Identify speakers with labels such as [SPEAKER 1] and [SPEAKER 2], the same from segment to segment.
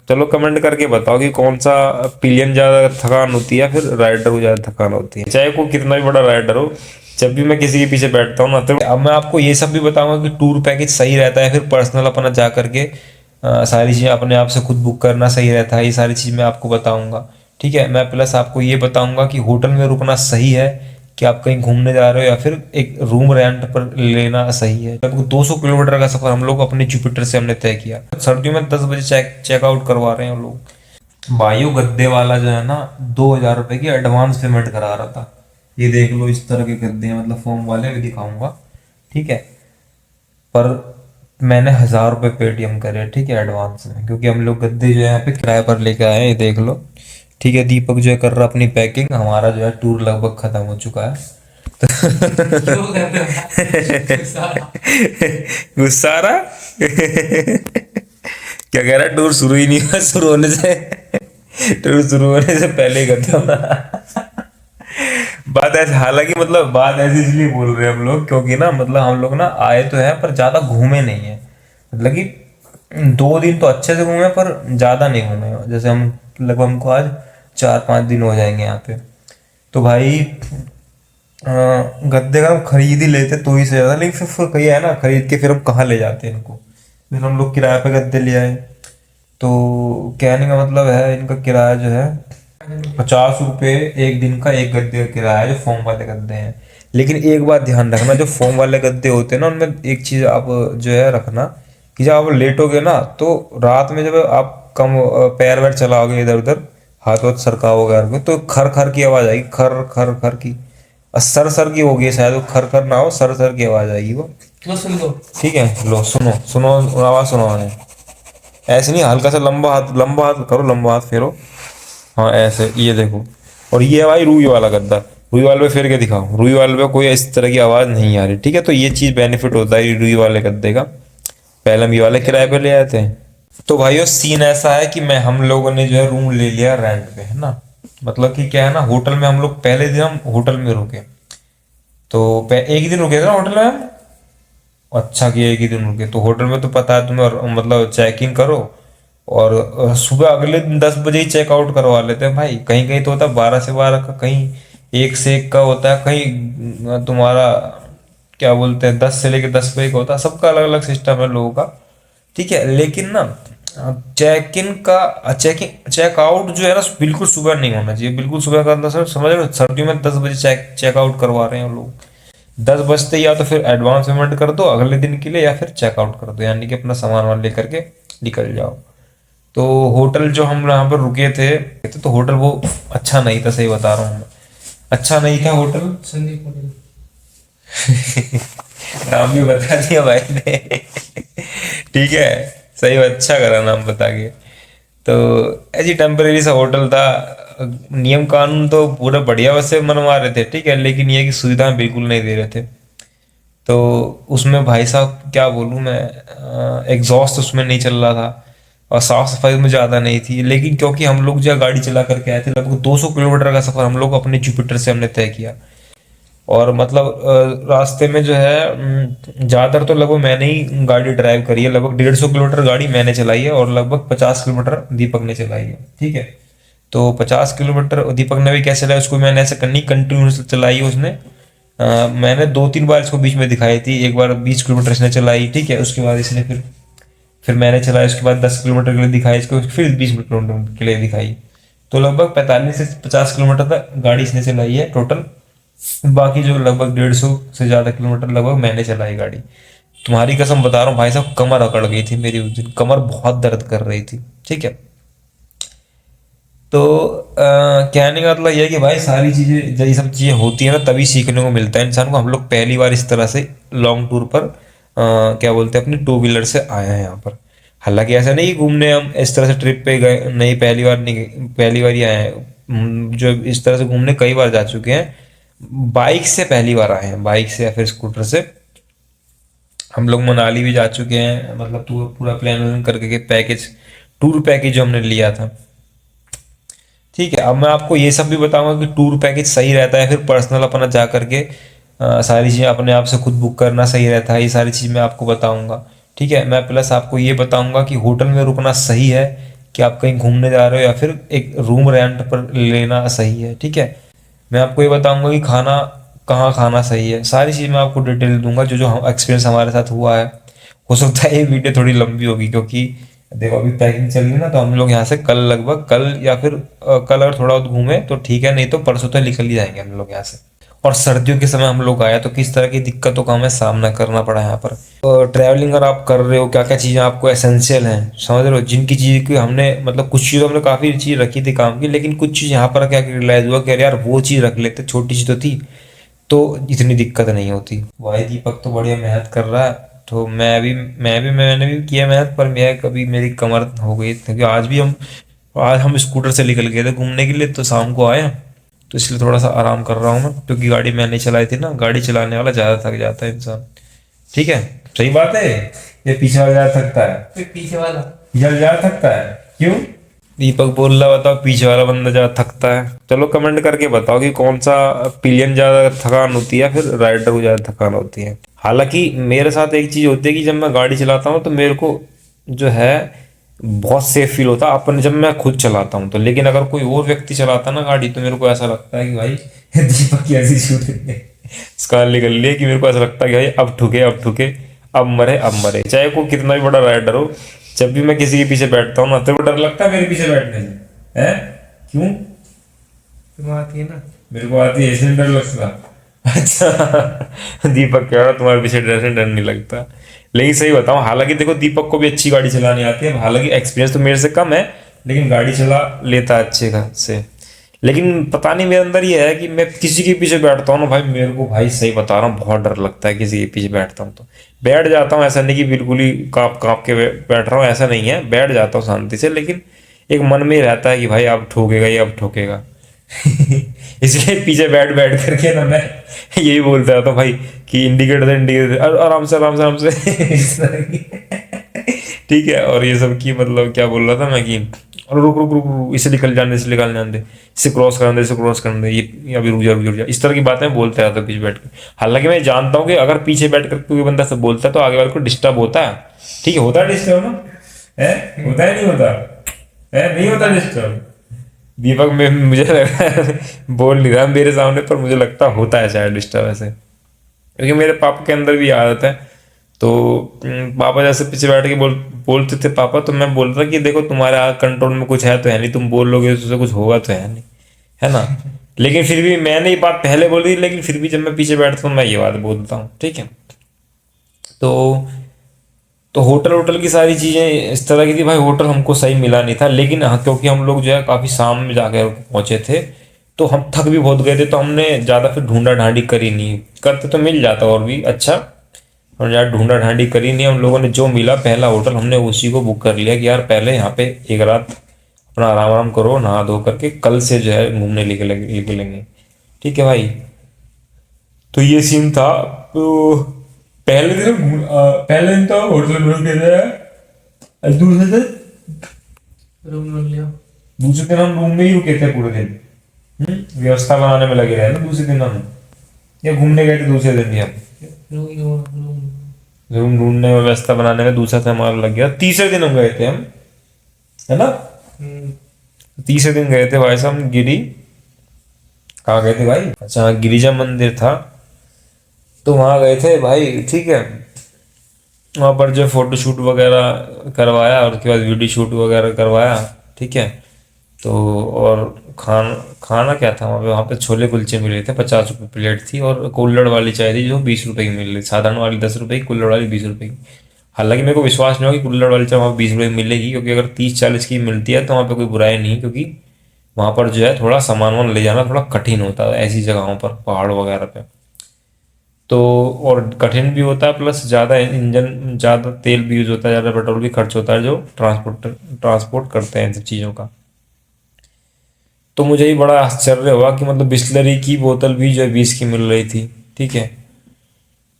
[SPEAKER 1] चलो कमेंट करके बताओ कि कौन सा पिलियन ज़्यादा थकान होती है, फिर राइडर को ज़्यादा थकान होती है। चाहे कोई कितना भी बड़ा राइडर हो, जब भी मैं किसी के पीछे बैठता हूँ ना, तो अब मैं आपको ये सब भी बताऊंगा कि टूर पैकेज सही रहता है, फिर पर्सनल अपना जा करके सारी चीज़ें अपने आप से खुद बुक करना सही रहता है। ये सारी चीज़ मैं आपको बताऊंगा। ठीक है, मैं प्लस आपको ये बताऊंगा कि होटल में रुकना सही है कि आप कहीं घूमने जा रहे हो, या फिर एक रूम रेंट पर लेना सही है। लगभग 200 किलोमीटर का सफर हम लोग अपने जुपिटर से हमने तय किया। सर्दियों में 10 बजे चेकआउट करवा रहे हैं हम लोग। भाइयों गद्दे वाला जो है ना, 2,000 रुपये की एडवांस पेमेंट करा रहा था। ये देख लो, इस तरह के गद्दे हैं, मतलब फोम वाले भी दिखाऊंगा। ठीक है, पर मैंने 1,000 रुपये पेटीएम करे, ठीक है, एडवांस में, क्योंकि हम लोग गद्दे जो है यहाँ पे किराए पर लेके आए हैं। ये देख लो। ठीक है, दीपक जो है कर रहा अपनी पैकिंग। हमारा जो है टूर लगभग खत्म हो चुका है। गुस्सा आ रहा। क्या कह रहा है, टूर शुरू ही नहीं हुआ, शुरू होने से टूर शुरू होने से पहले ही खत्म। बात ऐसे, हालांकि मतलब बात ऐसी इसलिए बोल रहे हैं हम लोग, क्योंकि ना मतलब हम लोग ना आए तो हैं पर ज्यादा घूमे नहीं है। मतलब कि 2 दिन तो अच्छे से घूमे, पर ज्यादा नहीं घूमे। जैसे हम लगभग हमको आज 4-5 दिन हो जाएंगे यहाँ पे। तो भाई गद्दे का हम खरीद ही लेते तो ही से ज्यादा, लेकिन फिर कही है ना, खरीद के फिर हम कहाँ ले जाते हैं इनको। फिर हम लोग किराए पे गद्दे ले आए। तो कहने का मतलब है, इनका किराया जो है 50 रुपये एक दिन का, एक गद्दे का किराया है, जो फोम वाले गद्दे हैं। लेकिन एक बात ध्यान रखना, जो फोम वाले गद्दे होते हैं ना, उनमें एक चीज़ आप जो है रखना, कि जब आप लेटोगे ना, तो रात में जब आप कम पैर वैर चलाओगे इधर उधर, हाथ वाथ सरकाओगे, तो खर खर की आवाज़ आएगी, खर खर खर की। सर सर की होगी शायद, वो खर खर ना हो, सर सर की आवाज़ आएगी वो। लो सुन लो। ठीक है, लो सुनो सुनो, आवाज़ सुनो है। ऐसे नहीं, हल्का सा लंबा हाथ करो, लंबा हाथ फेरो। हाँ ऐसे, ये देखो। और ये है भाई रुई वाला गद्दा। रुई वाले पे फेर के दिखाओ, रुई वाले पे कोई इस तरह की आवाज़ नहीं आ रही। ठीक है, तो ये चीज़ बेनिफिट होता है रुई वाले गद्दे का। पहले हम ये वाले किराए पे ले आए थे। तो भाइयों सीन ऐसा है कि मैं हम लोगों ने जो है रूम ले लिया रेंट पे, है ना। मतलब कि क्या है ना, होटल में हम लोग पहले दिन हम होटल में रुके। तो एक ही दिन रुके थे ना होटल में हम। अच्छा किया एक ही दिन रुके। तो होटल में तो पता है तुम्हें, और मतलब चेक इन करो, और सुबह अगले दिन 10 बजे ही चेकआउट करवा लेते हैं भाई। कहीं कहीं तो होता है 12 से 12 का, कहीं 1 से 1 का होता है, कहीं तुम्हारा क्या बोलते हैं 10 से लेकर 10 बजे का होता है। सबका अलग अलग सिस्टम है लोगों का। ठीक है, लेकिन ना चेक इन का चेकआउट जो है ना, बिल्कुल सुबह नहीं होना चाहिए। बिल्कुल सुबह का अंदर समझ रहे हो, सर्दियों में 10 बजे चेकआउट करवा रहे हैं लोग। 10 बजते या तो फिर एडवांस पेमेंट कर दो अगले दिन के लिए, या फिर चेकआउट कर दो, यानी कि अपना सामान वामान लेकर के निकल जाओ। तो होटल जो हम यहाँ पर रुके थे, तो होटल वो अच्छा नहीं था, सही बता रहा हूँ मैं। अच्छा नहीं था होटल। संदीप होटल। नाम भी बता दिया भाई ने। ठीक है, सही, अच्छा करा नाम बता के। तो ऐसी टेम्परेरी सा होटल था। नियम कानून तो पूरा बढ़िया वैसे मनवा रहे थे, ठीक है, लेकिन ये कि सुविधाएं बिल्कुल नहीं दे रहे थे। तो उसमें भाई साहब क्या बोलूँ मैं, एग्जॉस्ट उसमें नहीं चल रहा था, और साफ सफाई में ज़्यादा नहीं थी। लेकिन क्योंकि हम लोग जो गाड़ी चला करके आए थे, लगभग 200 किलोमीटर का सफ़र हम लोग अपने जुपिटर से हमने तय किया। और मतलब रास्ते में जो है ज़्यादातर तो लगभग मैंने ही गाड़ी ड्राइव करी है। लगभग 150 किलोमीटर गाड़ी मैंने चलाई है, और लगभग 50 किलोमीटर दीपक ने चलाई है। ठीक है, तो 50 किलोमीटर दीपक ने भी कैसे चलाया, उसको मैंने ऐसे करनी कंटिन्यूस चलाई है उसने। मैंने 2-3 बार इसको बीच में दिखाई थी। एक बार 20 किलोमीटर इसने चलाई, ठीक है, उसके बाद इसने फिर मैंने चलाया। उसके बाद 10 किलोमीटर के लिए दिखाई इसको, फिर 20 किलोमीटर के लिए दिखाई। तो लगभग 45 से 50 किलोमीटर तक गाड़ी इसने चलाई है टोटल। बाकी जो लगभग 150 से ज़्यादा किलोमीटर लगभग मैंने चलाई गाड़ी। तुम्हारी कसम बता रहा हूँ भाई साहब, कमर अकड़ गई थी मेरी उस दिन, कमर बहुत दर्द कर रही थी। ठीक है, तो कहने का मतलब यह है कि भाई सारी चीज़ें, जब ये सब चीज़ें होती है ना, तभी सीखने को मिलता है इंसान को। हम लोग पहली बार इस तरह से लॉन्ग टूर पर क्या बोलते हैं, अपनी टू व्हीलर से आए हैं यहाँ पर। हालांकि ऐसा नहीं कि घूमने हम इस तरह से ट्रिप पे गए, नहीं, पहली बार नहीं गए, पहली बार ही आए हैं। जो इस तरह से घूमने कई बार जा चुके हैं, बाइक से पहली बार आए हैं, बाइक से या फिर स्कूटर से। हम लोग मनाली भी जा चुके हैं, मतलब पूरा प्लान करके के पैकेज, टूर पैकेज जो हमने लिया था। ठीक है, अब मैं आपको ये सब भी बताऊंगा कि टूर पैकेज सही रहता है, फिर पर्सनल अपना जा करके सारी चीज़ें अपने आप से खुद बुक करना सही रहता है। ये सारी चीज़ मैं आपको बताऊंगा। ठीक है, मैं प्लस आपको ये बताऊंगा कि होटल में रुकना सही है कि आप कहीं घूमने जा रहे हो या फिर एक रूम रेंट पर लेना सही है, ठीक है। मैं आपको ये बताऊंगा कि खाना कहाँ खाना सही है, सारी चीज़ मैं आपको डिटेल दूंगा, जो जो एक्सपीरियंस हमारे साथ हुआ है। हो सकता है ये वीडियो थोड़ी लंबी होगी, क्योंकि देखो अभी पैकिंग चल रही है ना, तो हम लोग यहाँ से कल लगभग, कल या फिर कल अगर थोड़ा बहुत घूमे तो ठीक है, नहीं तो परसों तक निकल ही जाएंगे हम लोग यहाँ से। और सर्दियों के समय हम लोग आए तो किस तरह की दिक्कतों का हमें सामना करना पड़ा यहाँ पर। ट्रैवलिंग अगर आप कर रहे हो, क्या क्या चीज़ें आपको एसेंशियल हैं, समझ रहे हो, जिनकी चीज़ की हमने मतलब कुछ चीज़ हमने काफ़ी चीज़ रखी थी काम की, लेकिन कुछ चीज़ यहाँ पर क्या रियलाइज हुआ कि अरे यार वो चीज़ रख लेते, छोटी चीज़ तो थी, तो इतनी दिक्कत नहीं होती। भाई दीपक तो बढ़िया मेहनत कर रहा है, तो मैंने भी किया मेहनत, पर मैं कभी मेरी कमर हो गई, क्योंकि आज हम स्कूटर से निकल गए थे घूमने के लिए, तो शाम को आए, तो इसलिए थोड़ा सा आराम कर रहा हूँ मैं, क्योंकि गाड़ी मैंने चलाई थी ना, गाड़ी चलाने वाला ज़्यादा थक जाता है इंसान। ठीक है, सही बात है। ये पीछे वाला ज़्यादा थकता है,
[SPEAKER 2] पीछे वाला
[SPEAKER 1] ज़्यादा थकता है क्यों? दीपक बोल रहा, बताओ पीछे वाला बंदा ज्यादा थकता है? चलो कमेंट करके बताओ कि कौन सा पिलियन ज्यादा थकान होती है, फिर राइडर को ज्यादा थकान होती है। हालांकि मेरे साथ एक चीज होती है कि जब मैं गाड़ी चलाता हूँ तो मेरे को जो है बहुत सेफ फील होता है अपन जब मैं खुद चलाता हूँ तो, लेकिन अगर कोई और व्यक्ति चलाता है ना गाड़ी, तो मेरे को ऐसा लगता है कि भाई दीपक की ऐसी शूटिंग स्कार निकल ली है कि मेरे को ऐसा लगता है कि भाई अब ठुके अब ठुके, अब मरे अब मरे, चाहे कोई कितना भी बड़ा राइडर हो। जब भी मैं किसी के पीछे बैठता हूँ ना, तेरे को डर लगता है मेरे पीछे बैठने से? है क्यों?
[SPEAKER 2] तुम आती है ना।
[SPEAKER 1] मेरे को आती है इसलिए डर लगता। अच्छा दीपक कह रहा तुम्हारे पीछे डर से डर नहीं लगता। लेकिन सही बताऊं, हालांकि देखो दीपक को भी अच्छी गाड़ी चलानी आती है, हालांकि एक्सपीरियंस तो मेरे से कम है, लेकिन गाड़ी चला लेता है अच्छे से। लेकिन पता नहीं मेरे अंदर ये है कि मैं किसी के पीछे बैठता हूँ ना भाई, मेरे को भाई सही बता रहा हूँ बहुत डर लगता है किसी के पीछे बैठता हूँ तो। बैठ जाता हूँ, ऐसा नहीं कि बिल्कुल ही कांप कांप के बैठ रहा हूँ, ऐसा नहीं है, बैठ जाता हूँ शांति से, लेकिन एक मन में रहता है कि भाई अब ठोकेगा ये, अब ठोकेगा। इसलिए पीछे बैठ बैठ करके ना मैं यही बोलता रहता हूँ भाई कि इंडिकेटर इंडिकेटर आराम से आराम से आराम से इस तरह की। ठीक है, और ये सब की मतलब क्या बोल रहा था मैं कि और रुक रुक रुक रुक, इसे निकल जाने दे, इसे निकल जाने दे, इसे क्रॉस करने दे, इसे क्रॉस करने दे, ये अभी रुक जा रुक जा रुक जा, इस तरह की बातें बोलते रहता हूँ पीछे बैठ के। हालांकि मैं जानता हूँ कि अगर पीछे बैठ कर कोई बंदा सब बोलता है तो आगे वाले को डिस्टर्ब होता है। ठीक है, होता है डिस्टर्ब ना, है होता है नहीं होता है, नहीं होता डिस्टर्ब। दीपक में मुझे लग रहा है बोल नहीं रहा मेरे सामने, पर मुझे लगता होता है शायद डिस्टर्ब ऐसे, क्योंकि मेरे पापा के अंदर भी आदत है। तो पापा जैसे पीछे बैठ के बोलते थे पापा, तो मैं बोलता कि देखो तुम्हारे कंट्रोल में कुछ है तो है नहीं, तुम बोल लोगे तो उससे कुछ होगा तो है नहीं, है ना। लेकिन फिर भी मैंने ये बात पहले बोली, लेकिन फिर भी जब मैं पीछे बैठता हूँ मैं ये बात बोलता हूँ। ठीक है, तो होटल होटल की सारी चीज़ें इस तरह की थी भाई, होटल हमको सही मिला नहीं था, लेकिन हाँ क्योंकि हम लोग जो है काफ़ी शाम में जाकर पहुँचे थे, तो हम थक भी बहुत गए थे, तो हमने ज़्यादा फिर ढूंढा ढांडी करी नहीं, करते तो मिल जाता और भी अच्छा, हम ज़्यादा ढूंढा ढांडी करी नहीं। हम लोगों ने जो मिला पहला होटल हमने उसी को बुक कर लिया कि यार पहले यहाँ पे एक रात अपना आराम आराम करो, नहा धो करके कल से जो है घूमने निकलेंगे। ठीक है भाई, तो ये सीन था। तो पहले दिन तो होटल में रुके थे,
[SPEAKER 2] रूम ले लिया।
[SPEAKER 1] दूसरे दिन हम रूम में ही रुके थे पूरे दिन। व्यवस्था बनाने में लगे रहे ना दूसरे दिन हम, या घूमने गए थे दूसरे दिन भी हम, रूम ढूंढने में व्यवस्था बनाने में दूसरा दिन हमारा लग गया। तीसरे दिन हम गए थे हम, है ना। तीसरे दिन गए थे भाई साहब हम कहाँ गए थे भाई, अच्छा गिरिजा मंदिर था, तो वहाँ गए थे भाई। ठीक है, वहाँ पर जो फोटो शूट वगैरह करवाया और उसके बाद वीडियो शूट वगैरह करवाया। ठीक है, तो और खाना क्या था वहाँ पे छोले कुलचे मिले थे, 50 रुपये प्लेट थी, और कुल्हड़ वाली चाय थी जो 20 रुपये की मिल रही, साधारण वाली 10 रुपये की, कुल्हड़ वाली 20 रुपये की। हालांकि मेरे को विश्वास नहीं होगा कि कुल्हड़ वाली चाय वहाँ 20 रुपये की मिलेगी, क्योंकि अगर 30-40 की मिलती है तो वहाँ पे कोई बुराई नहीं है, क्योंकि वहाँ पर जो है थोड़ा सामान वामान ले जाना थोड़ा कठिन होता है ऐसी जगहों पर, पहाड़ वगैरह पे। तो और कठिन भी होता है, प्लस ज़्यादा इंजन, ज़्यादा तेल भी यूज़ होता है, ज़्यादा पेट्रोल भी खर्च होता है जो ट्रांसपोर्ट करते हैं इन सब चीज़ों का। तो मुझे ही बड़ा आश्चर्य हुआ कि मतलब बिस्लरी की बोतल भी जो है 20 की मिल रही थी। ठीक है,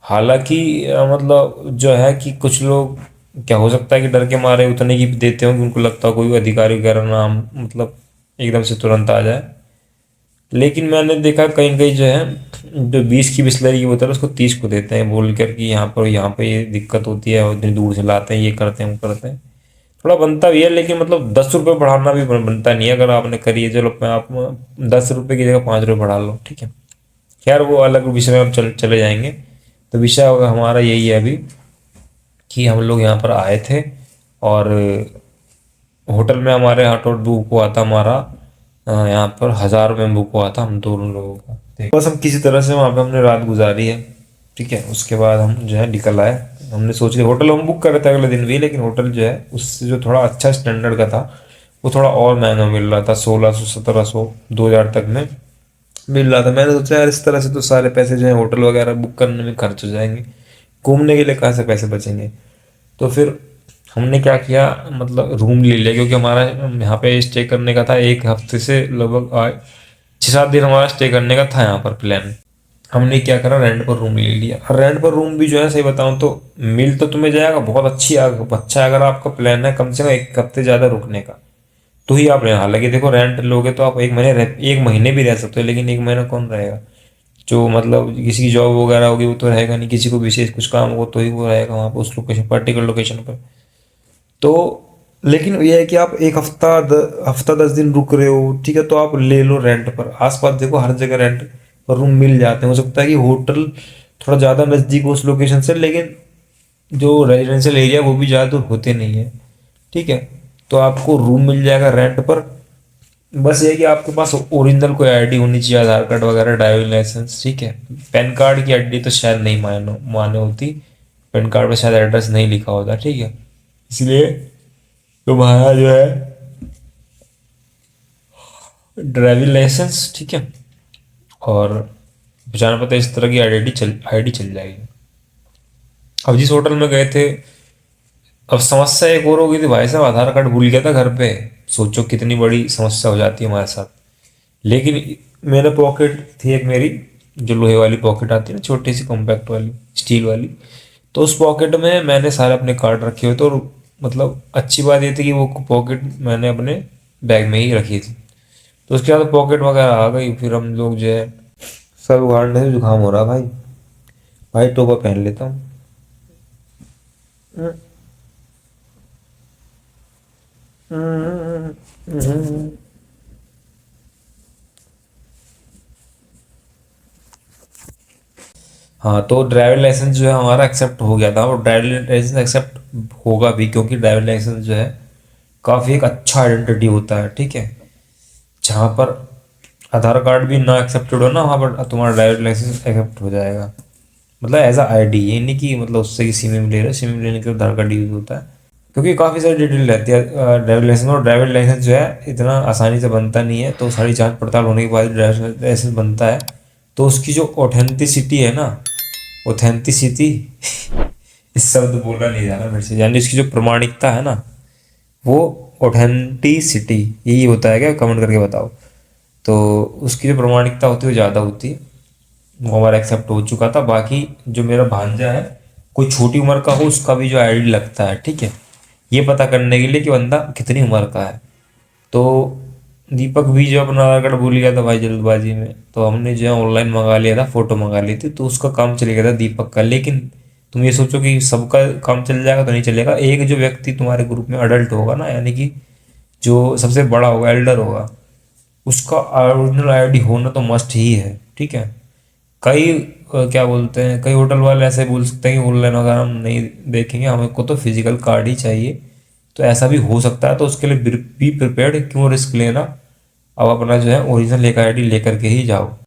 [SPEAKER 1] हालांकि मतलब जो है कि कुछ लोग क्या हो सकता है कि डर के मारे उतने की भी देते हों कि उनको लगता हो कोई अधिकारी वगैरह नाम मतलब एकदम से तुरंत आ जाए। लेकिन मैंने देखा कहीं कहीं जो है जो 20 की बिस्लरी की बोतल है उसको 30 को देते हैं, बोल कर कि यहाँ पे ये दिक्कत होती है और इतनी दूर से लाते हैं, ये करते हैं वो करते हैं। थोड़ा बनता भी है, लेकिन मतलब 10 रुपये बढ़ाना भी बनता नहीं है। अगर आपने करी है, चलो मैं आप 10 रुपये की जगह 5 रुपये बढ़ा लो, ठीक है। खैर वो अलग विषय में हम चले जाएंगे। तो विषय हमारा यही है अभी कि हम लोग यहाँ पर आए थे, और होटल में हमारे यहाँ टोट बुक हुआ था हमारा, यहाँ पर 1000 रुपये में बुक हुआ था हम दोनों लोगों का। बस हम किसी तरह से वहाँ पे हमने रात गुजारी है, ठीक है। उसके बाद हम जो है निकल आए। हमने सोच लिया, होटल हम बुक कर रहे थे अगले दिन भी, लेकिन होटल जो है उससे जो थोड़ा अच्छा स्टैंडर्ड का था वो थोड़ा और महंगा मिल रहा था, 1600 1700 2000 तक में मिल रहा था। मैंने सोचा यार इस तरह से तो सारे पैसे जो है होटल वगैरह बुक करने में खर्च हो जाएंगे, घूमने के लिए कहाँ से पैसे बचेंगे। तो फिर हमने क्या किया, मतलब रूम ले लिया, क्योंकि हमारा यहाँ पे स्टे करने का था 1 हफ्ते से लगभग 6 7 दिन हमारा स्टे करने का था यहाँ पर प्लान। हमने क्या करा, रेंट पर रूम ले लिया। और रेंट पर रूम भी जो है सही बताऊँ तो मिल तो तुम्हें जाएगा बहुत अच्छा है, अगर आपका प्लान है कम से कम 1 हफ्ते ज़्यादा रुकने का तो ही आप रहें। हालांकि देखो रेंट लोगे तो आप 1 महीने भी रह सकते हो, लेकिन 1 महीना कौन रहेगा। जो मतलब किसी की जॉब वगैरह होगी वो तो रहेगा नहीं, किसी को विशेष कुछ काम हो तो ही वो रहेगा वहाँ पर उस लोकेशन पर्टिकुलर लोकेशन पर। तो लेकिन ये है कि आप 1 हफ्ता 10 दिन रुक रहे हो, ठीक है, तो आप ले लो रेंट पर। आसपास देखो हर जगह रेंट पर रूम मिल जाते हैं। हो सकता है कि होटल थोड़ा ज़्यादा नज़दीक हो उस लोकेशन से, लेकिन जो रेजिडेंशियल एरिया वो भी ज़्यादा दूर होते नहीं है, ठीक है। तो आपको रूम मिल जाएगा रेंट पर। बस ये है कि आपके पास ओरिजिनल कोई आईडी होनी चाहिए, आधार कार्ड वगैरह, ड्राइविंग लाइसेंस, ठीक है। पैन कार्ड की आईडी तो शायद नहीं माने होती, पैन कार्ड पे शायद एड्रेस नहीं लिखा होता, ठीक है। इसलिए तुम्हारा जो है ड्राइविंग लाइसेंस, ठीक है, और पहचान पता इस तरह की आईडी चल जाएगी। अब जिस होटल में गए थे, अब समस्या एक और हो गई थी भाई साहब, आधार कार्ड भूल गया था घर पे। सोचो कितनी बड़ी समस्या हो जाती है हमारे साथ। लेकिन मेरे पॉकेट थी एक मेरी, जो लोहे वाली पॉकेट आती है ना, छोटी सी कॉम्पैक्ट वाली स्टील वाली। तो उस पॉकेट में मैंने सारे अपने कार्ड रखे हुए थे, और मतलब अच्छी बात ये थी कि वो पॉकेट मैंने अपने बैग में ही रखी थी। तो उसके बाद पॉकेट वगैरह आ गई, फिर हम लोग जो है सर उगाड़ने से जुकाम हो रहा भाई। भाई टोपा पहन लेता हूँ। हाँ, तो ड्राइविंग लाइसेंस जो है हमारा एक्सेप्ट हो गया था, और ड्राइविंग लाइसेंस एक्सेप्ट होगा भी, क्योंकि ड्राइविंग लाइसेंस जो है काफ़ी एक अच्छा आइडेंटिटी होता है, ठीक है। जहाँ पर आधार कार्ड भी ना एक्सेप्टेड हो ना, वहाँ पर तुम्हारा ड्राइविंग लाइसेंस एक्सेप्ट हो जाएगा। मतलब एज अ आईडी, ये नहीं कि मतलब उससे कि सिम ले रहे, सिम लेने के लिए आधार कार्ड यूज होता है, क्योंकि काफ़ी सारी डिटेल रहती है ड्राइविंग लाइसेंस। और ड्राइविंग लाइसेंस जो है इतना आसानी से बनता नहीं है, तो सारी जांच पड़ताल होने के बाद ड्राइविंग लाइसेंस बनता है। तो उसकी जो ऑथेंटिसिटी है ना, ऑथेंटिसिटी इस शब्द बोला नहीं जा रहा मेरे से, यानी इसकी जो प्रमाणिकता है ना, वो ऑथेंटिसिटी यही होता है क्या, कमेंट करके बताओ। तो उसकी जो प्रमाणिकता होती है वो ज़्यादा होती है, वो हमारा एक्सेप्ट हो चुका था। बाकी जो मेरा भांजा है, कोई छोटी उम्र का हो उसका भी जो आईडी लगता है, ठीक है, ये पता करने के लिए कि बंदा कितनी उम्र का है। तो दीपक भी जो अपना आधार कार्ड भूल गया था भाई जल्दबाजी में, तो हमने जो है ऑनलाइन मंगा लिया था, फोटो मंगा ली थी, तो उसका काम चल गया था दीपक का। लेकिन तुम ये सोचो कि सबका काम चल जाएगा तो नहीं चलेगा। एक जो व्यक्ति तुम्हारे ग्रुप में अडल्ट होगा ना, यानी कि जो सबसे बड़ा होगा, एल्डर होगा, उसका ओरिजिनल आईडी होना तो मस्ट ही है, ठीक है। कई क्या बोलते हैं, कई होटल वाले ऐसे बोल सकते हैं कि ऑनलाइन वगैरह हम नहीं देखेंगे, हमें को तो फिजिकल कार्ड ही चाहिए। तो ऐसा भी हो सकता है, तो उसके लिए बी प्रिपेयर्ड, क्यों रिस्क लेना। अब अपना जो है ओरिजिनल एक आईडी लेकर के ही जाओ।